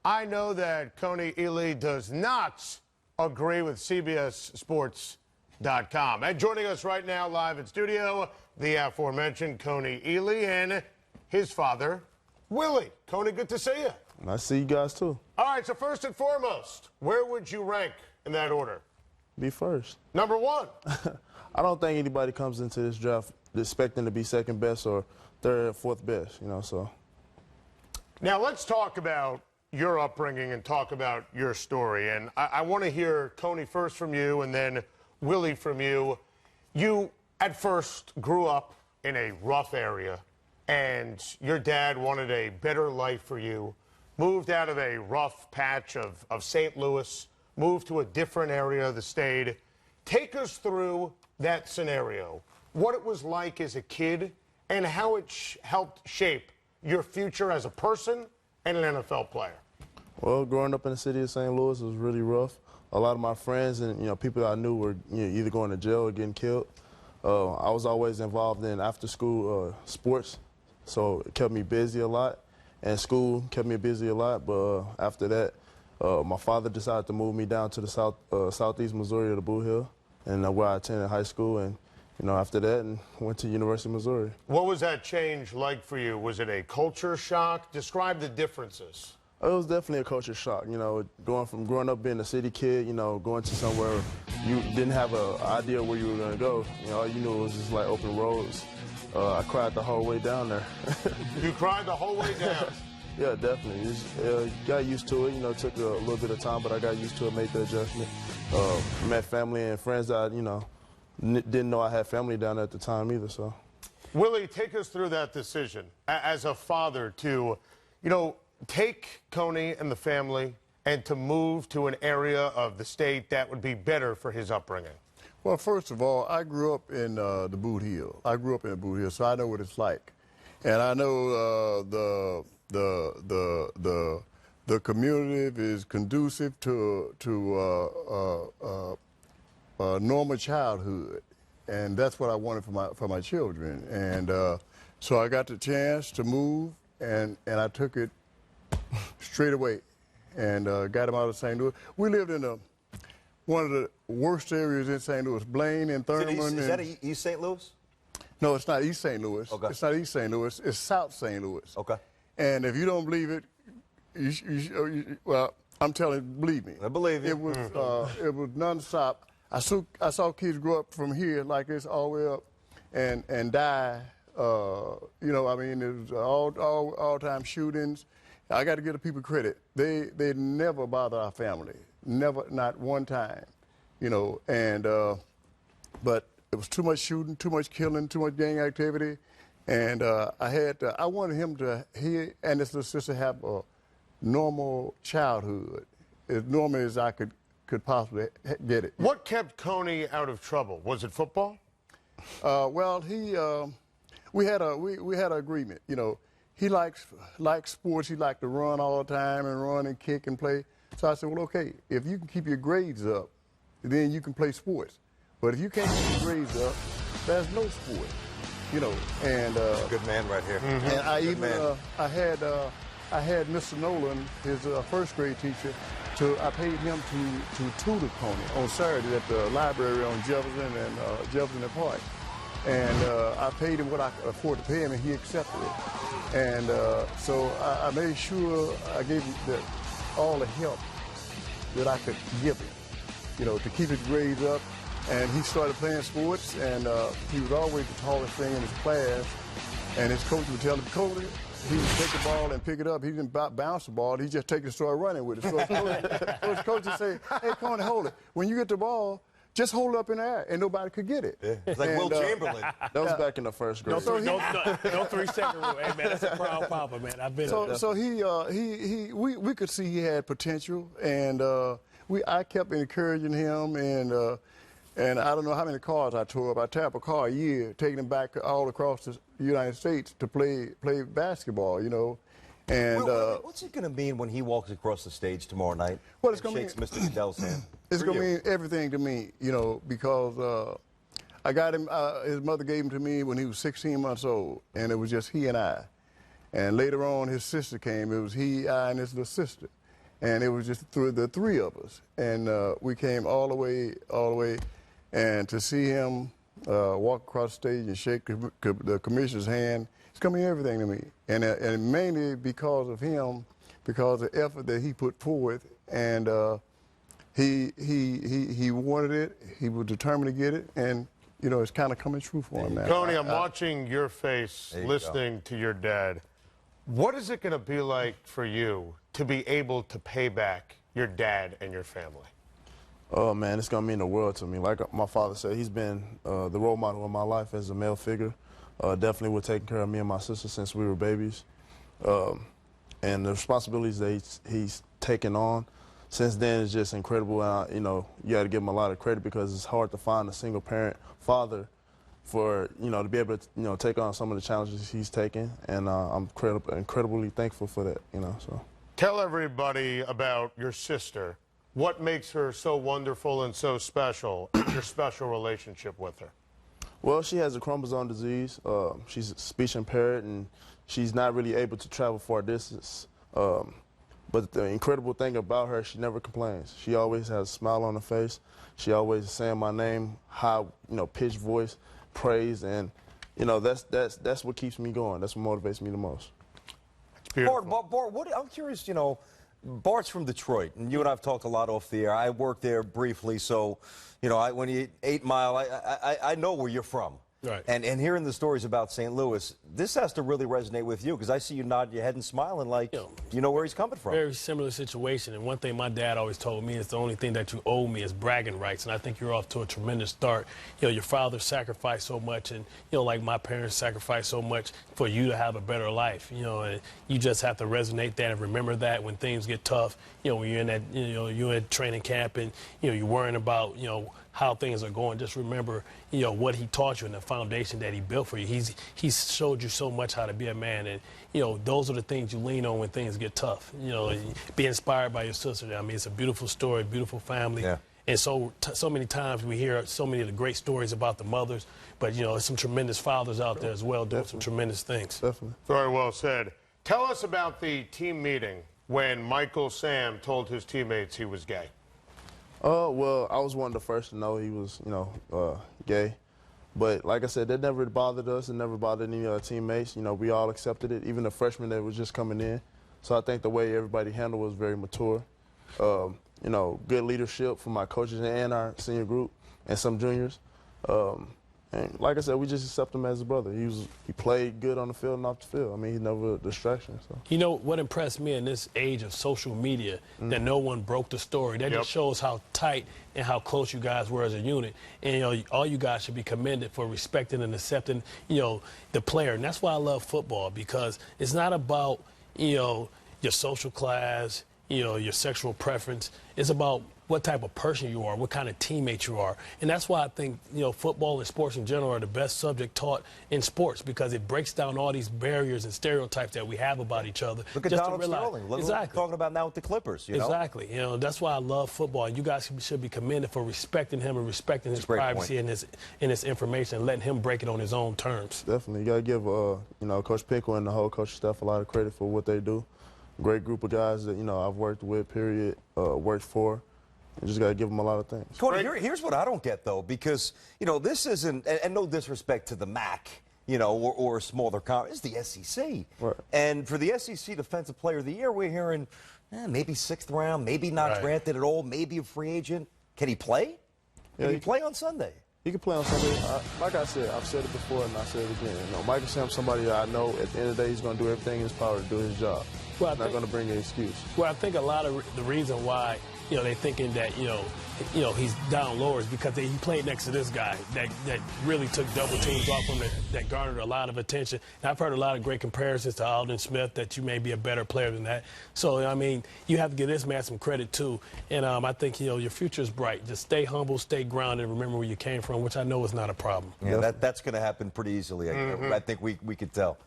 I know that Kony Ealy does not agree with CBSSports.com. And joining us right now live in studio, the aforementioned Kony Ealy and his father, Willie. Kony, good to see you. I see you guys too. All right, so first and foremost, where would you rank in that order? Be first. Number one. I don't think anybody comes into this draft expecting to be second best or third or fourth best, so. Now let's talk about your upbringing and talk about your story. And I want to hear, Kony, first from you and then Willie from you. You, at first, grew up in a rough area, and your dad wanted a better life for you, moved out of a rough patch of St. Louis, moved to a different area of the state. Take us through that scenario, what it was like as a kid, and how it helped shape your future as a person and an NFL player. Well, growing up in the city of St. Louis was really rough. A lot of my friends and people I knew were either going to jail or getting killed. I was always involved in after-school sports, so it kept me busy a lot, and school kept me busy a lot. But after that, my father decided to move me down to the southeast Missouri to the Blue Hill, and where I attended high school, and after that, and went to University of Missouri. What was that change like for you? Was it a culture shock? Describe the differences. It was definitely a culture shock, growing up being a city kid, going to somewhere you didn't have an idea where you were going to go. All you knew was just like open roads. I cried the whole way down there. You cried the whole way down? Yeah, definitely. Got used to it. It took a little bit of time, but I got used to it, made the adjustment. Met family and friends that, didn't know I had family down there at the time either, so. Willie, take us through that decision as a father to, take Kony and the family and to move to an area of the state that would be better for his upbringing. Well, first of all, I grew up in the Boot Hill. I grew up in the Boot Hill, so I know what it's like. And I know the community is conducive to normal childhood, and that's what I wanted for my children. And so I got the chance to move, and I took it straight away, and got them out of St. Louis. We lived in one of the worst areas in St. Louis, Blaine and Thurman. Is that East St. Louis? No, it's not East St. Louis. Okay. It's not East St. Louis. It's South St. Louis. Okay. And if you don't believe it, well, I'm telling you, believe me. I believe you. It was nonstop. I saw kids grow up from here like this all the way up and die. It was all-time shootings. I got to give the people credit. They never bother our family. Never, not one time. But it was too much shooting, too much killing, too much gang activity. And I wanted him to, he and his little sister, have a normal childhood, as normal as I could possibly get it. What kept Kony out of trouble? Was it football? Well, we had an agreement. He likes sports. He liked to run all the time and run and kick and play. So I said, well, okay, if you can keep your grades up, then you can play sports. But if you can't keep your grades up, there's no sport. And good man right here. Mm-hmm. And I had Mr. Nolan, his first grade teacher. I paid him to tutor Kony on Saturday at the library on Jefferson and Park. And I paid him what I could afford to pay him, and he accepted it. And so I made sure I gave him all the help that I could give him, to keep his grades up. And he started playing sports, and he was always the tallest thing in his class. And his coach would tell him, Kony, he would take the ball and pick it up. He didn't bounce the ball. He just take it and start running with it. So his coach would say, hey, Kony, hold it. When you get the ball, just hold it up in the air, and nobody could get it. Yeah. It's like Will Chamberlain. That was back in the first grade. No 3-second rule. Hey, man, that's a proud papa, man. I've been So we could see he had potential, and I kept encouraging him, and I don't know how many cars I tore up. I tore up a car a year, taking him back all across the United States to play basketball, And what's it going to mean when he walks across the stage tomorrow night? Well, it's going to shakes Mr. Goodell's hand. It's going to mean everything to me, because I got him. His mother gave him to me when he was 16 months old, and it was just he and I. And later on, his sister came. It was he, I, and his little sister. and it was just the three of us, and we came all the way, and to see him walk across the stage and shake the commissioner's hand, it's going to mean everything to me, and mainly because of him, because of the effort that he put forth, and he wanted it, he was determined to get it, and you know, it's kind of coming true for him now. Kony, I'm watching your face, listening to your dad. What is it going to be like for you to be able to pay back your dad and your family? Oh, man, it's going to mean the world to me. Like my father said, he's been the role model of my life as a male figure. Definitely was taking care of me and my sister since we were babies. And the responsibilities that he's taken on since then is just incredible. And, you know, you got to give him a lot of credit because it's hard to find a single-parent father for, you know, to be able to, you know, take on some of the challenges he's taken. And I'm incredibly thankful for that, you know. So tell everybody about your sister. What makes her so wonderful and so special, your special relationship with her? Well, she has a chromosome disease. She's speech impaired, and she's not really able to travel far distance. But the incredible thing about her, she never complains. She always has a smile on her face. She always is saying my name, high, you know, pitched voice, praise, and you know that's what keeps me going. That's what motivates me the most. Bart, I'm curious, you know, Bart's from Detroit, and you and I have talked a lot off the air. I worked there briefly, so, you know, when you 8 Mile, I know where you're from. Right. And hearing the stories about St. Louis, this has to really resonate with you because I see you nodding your head and smiling like you know where he's coming from. Very similar situation. And one thing my dad always told me is the only thing that you owe me is bragging rights. And I think you're off to a tremendous start. You know, your father sacrificed so much, and, you know, like my parents sacrificed so much for you to have a better life. You know, and you just have to resonate that and remember that when things get tough. You know, when you're in that, you know, you're in training camp and, you know, you're worrying about, you know, how things are going. Just remember, you know, what he taught you and the foundation that he built for you. He's showed you so much how to be a man, and, you know, those are the things you lean on when things get tough. You know, be inspired by your sister. I mean, it's a beautiful story, beautiful family. Yeah. And so many times we hear so many of the great stories about the mothers, but, you know, there's some tremendous fathers out there as well doing some tremendous things. Definitely. Very well said. Tell us about the team meeting when Michael Sam told his teammates he was gay. Well, I was one of the first to know he was, you know, gay. But like I said, that never bothered us. It never bothered any of our teammates. You know, we all accepted it, even the freshmen that was just coming in. So I think the way everybody handled it was very mature. You know, good leadership from my coaches and our senior group and some juniors. And like I said, we just accept him as a brother. He played good on the field and off the field. I mean, he's never a distraction. So. You know what impressed me in this age of social media, that no one broke the story. That just shows how tight and how close you guys were as a unit. And, you know, all you guys should be commended for respecting and accepting, you know, the player. And that's why I love football, because it's not about, you know, your social class, you know, your sexual preference. It's about what type of person you are, what kind of teammate you are. And that's why I think, you know, football and sports in general are the best subject taught in sports, because it breaks down all these barriers and stereotypes that we have about each other. Look at just Donald to realize. Sterling. Look exactly. what we're talking about now with the Clippers, you know? Exactly. You know, that's why I love football. And you guys should be commended for respecting him and respecting his privacy and his information and letting him break it on his own terms. Definitely. You got to give, you know, Coach Pinkel and the whole coaching staff a lot of credit for what they do. Great group of guys that, you know, I've worked with, worked for. You just got to give them a lot of things. Kony, here's what I don't get, though, because, you know, this isn't, and no disrespect to the MAC, you know, or a smaller conference, it's the SEC. Right. And for the SEC Defensive Player of the Year, we're hearing maybe 6th round, maybe not granted at all, maybe a free agent. Can he play? Can he play on Sunday? He can play on Sunday. Like I said, I've said it before and I said it again. You know, Michael Sam's somebody that I know at the end of the day he's going to do everything in his power to do his job. Well, he's not going to bring an excuse. Well, I think a lot of the reason why, you know, they're thinking that, you know, he's down lower is because he played next to this guy that really took double teams off him, that garnered a lot of attention. And I've heard a lot of great comparisons to Alden Smith, that you may be a better player than that. So, I mean, you have to give this man some credit, too. And I think, you know, your future is bright. Just stay humble, stay grounded, remember where you came from, which I know is not a problem. Yeah, that's going to happen pretty easily. I think we could tell.